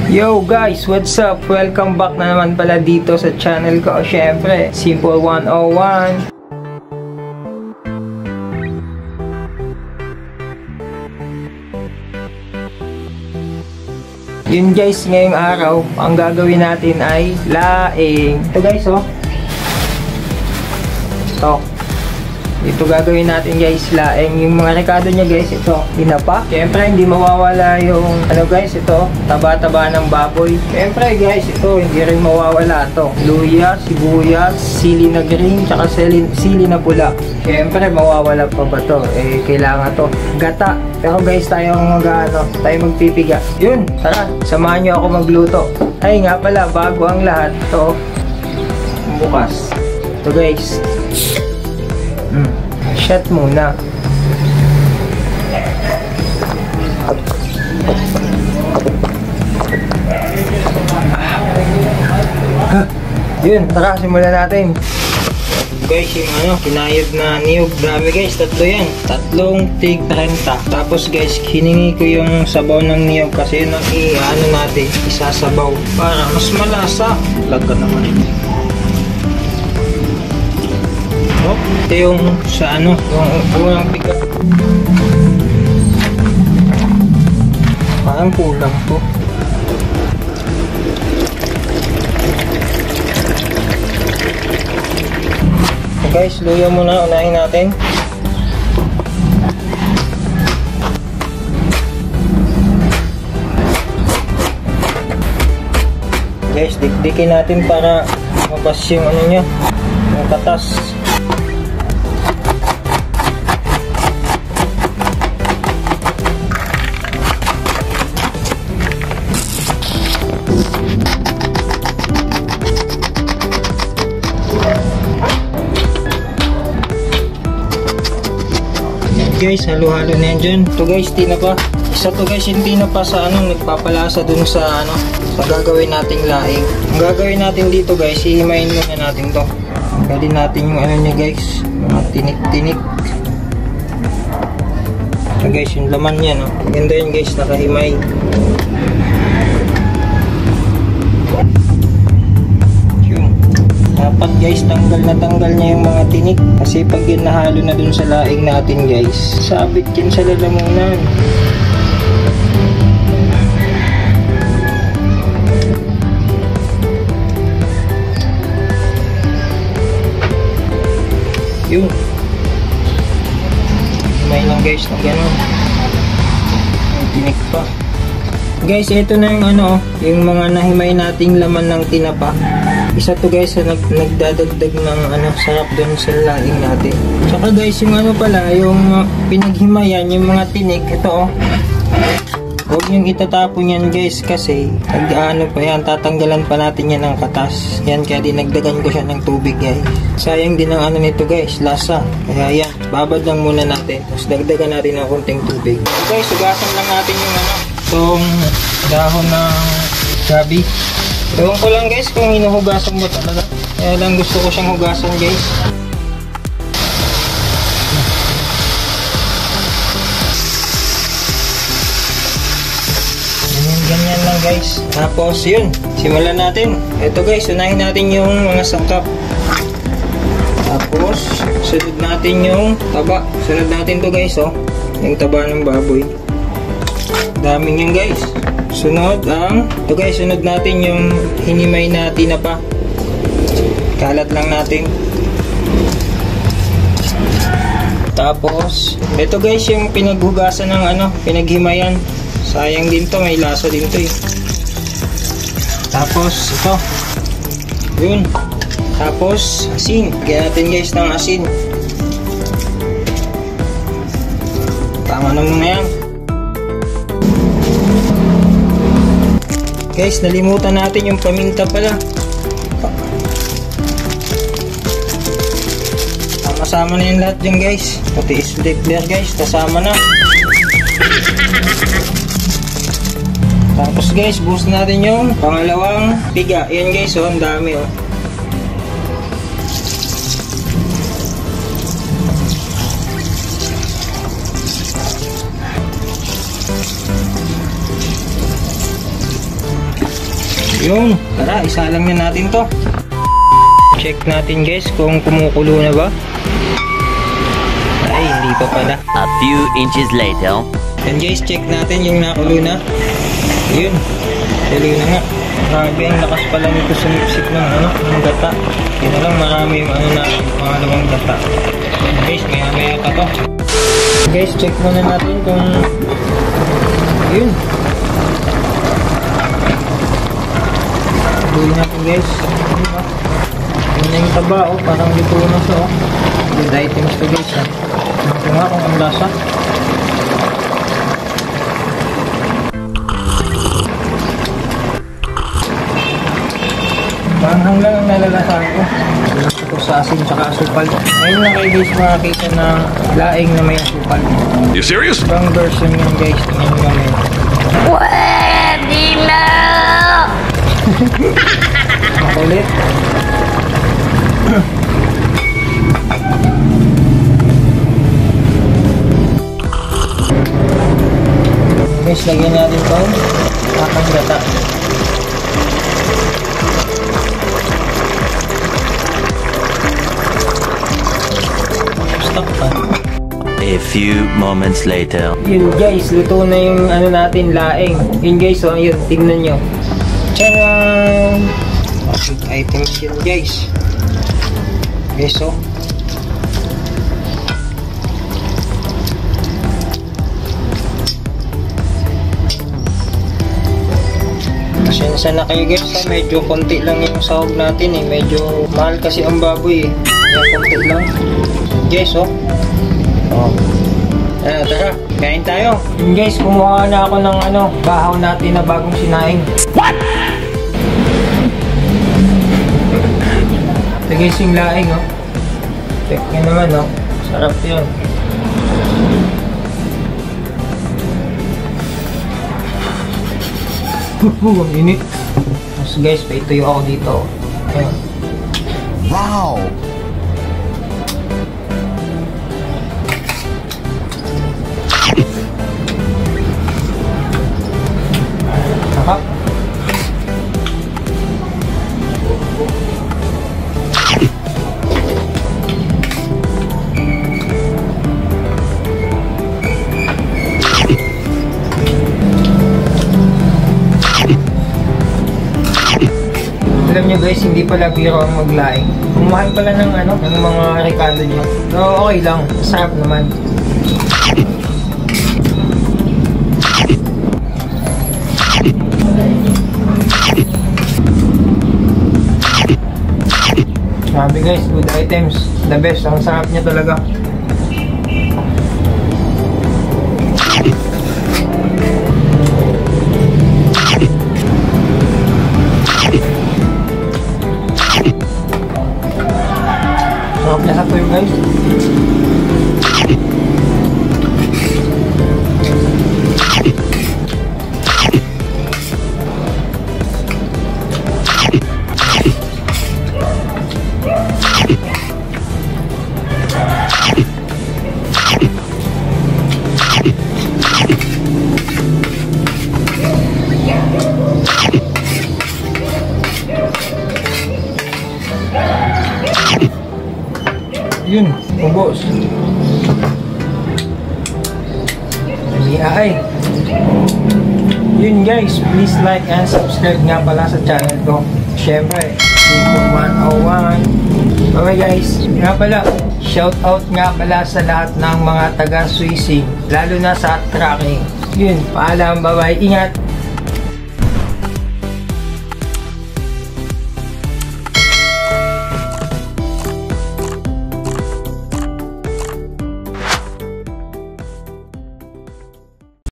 Yo guys, what's up? Welcome back na naman pala dito sa channel ko. Syempre, Simple 101. Yun guys, ngayong araw, ang gagawin natin ay laing. Ito guys, oh. Ito gagawin natin guys, laing. Yung mga rekado niya guys, ito, tinapa. Siyempre, hindi mawawala yung, guys, ito, taba-taba ng baboy. Siyempre guys, ito, hindi rin mawawala ito. Luya, sibuyas, sili na green, tsaka sili na pula. Siyempre, mawawala pa ba ito? Kailangan to. Gata. Pero guys, tayo magpipiga. Yun, tara, samahan nyo ako magluto. Ay nga pala, bago ang lahat, ito, bukas. Ito guys. Shot muna. Yun, tara, simulan natin. Guys, yung kinayod na niyog, dami guys, tatlo yan. Tatlong tig 30. Tapos guys, hiningi ko yung sabaw ng niyog kasi yun ang natin, isasabaw para mas malasa. Laga naman ito. Ito yung sa yung unang piga. Parang kulang po. So guys, luya muna, unahin natin. Guys, dikdikin natin para mabas yung niya, yung katas. Guys, halo-halo na yan dyan. Ito guys, tinapa. Isa to guys, yung tinapa sa nagpapalasa dun sa sa gagawin nating laing. Ang gagawin natin dito guys, hihimayin muna natin to. Tanggalin natin yung niya guys, mga tinik-tinik. Ito guys, yung laman niya, no. Ganda yun guys, nakahimay. Dapat guys, tanggal niya yung mga tinik kasi pag yun nahalo na dun sa laing natin guys, sabit yun sa lalamunan. Yun, may lang guys ng gano'n, may tinik pa guys. Ito na yung mga nahimay nating laman ng tinapa. Isa to guys na nagdadagdag ng sarap dun sa laing natin. Tsaka guys, yung pala, yung pinaghimayan, yung mga tinik, ito huwag niyong itatapon yan guys kasi pa yan, tatanggalan pa natin yan ng katas. Yan, kaya dinagdagan ko siya ng tubig guys. Sayang din ang nito guys, lasa. Kaya yan, babad lang muna natin. Tapos dagdagan natin ng konting tubig. So guys, hugasan lang natin yung itong dahon ng gabi. Ewan ko lang guys kung hinuhugasan mo talaga. Kaya lang gusto ko siyang hugasan guys. Ganyan lang guys. Tapos yun, simulan natin. Ito guys, unahin natin yung mga sangkap. Tapos sunod natin yung taba. Sunod natin to guys, yung taba ng baboy. Daming yan guys. Sunod sunod natin yung hinimay na tinapa. Kalat lang natin. Tapos ito guys, yung pinaghugasan ng pinaghimayan. Sayang din to, may lasa din to eh. Tapos ito, yun. Tapos asin, lagyan natin guys ng asin. Tama na muna yan guys. Nalimutan natin yung paminta pala. Sama-sama na yung lahat dyan guys. Pati stapler guys, kasama na. Tapos guys, buhos natin yung pangalawang piga. Yan guys, ang dami Yung, tara, isa lang na natin to. Check natin guys kung kumukulo na ba. Ay, hindi pa pala. A few inches later. Yan guys, check natin yung nakulo na. Yun, tuloy na nga. Grabe, ang lakas pala nito sumipsip ng gata. Yun na lang, marami yung pangalawang gata. Guys, maya pa to. Guys, check muna natin kung yun. Tuloy natin guys. Yun na yung taba, parang dito na siya. Good items to guys. Ito nga kung ang lasa. Panghang lang ang nalalasahan ko. Ito sa asin tsaka asupal. Ngayon lang kayo guys makakita na laing na may asupal. You serious? Ibang version yun guys. Tingnan nyo ngayon. Pwede na! Makulit. Guys, lagyan natin ito. Kakang gata. A few moments later. Yun guys, luto na yung natin, laing. Yun guys, yun, tingnan nyo. Tcharam! Food items yun guys. Guys, Pasensya na kayo guys, medyo konti lang yung sahog natin medyo mahal kasi ang baboy kaya konti lang. Guys, tara, kain tayo. Yun guys, kumuha na ako ng bahaw natin na bagong sinaing. What? Ito guys yung laing, check nyo naman, sarap yun. Ang init. Tapos guys, paituyo ako dito. Ayan. Wow! Sarap. Alam nyo guys, hindi pala biro ang maglaing. Kumahal pala ng mga rekado nyo. So okay lang, sarap naman. Sabi guys, good items. The best, ang sarap niya talaga. Sarap na sa tuyo guys. Yun, ubos. Ay. Yun guys, please like and subscribe nga pala sa channel ko. Siyempre, Seafood 101. Okay guys, nga pala, shout out nga pala sa lahat ng mga taga Suisi, lalo na sa tracking. Yun, paalam, bye bye, ingat.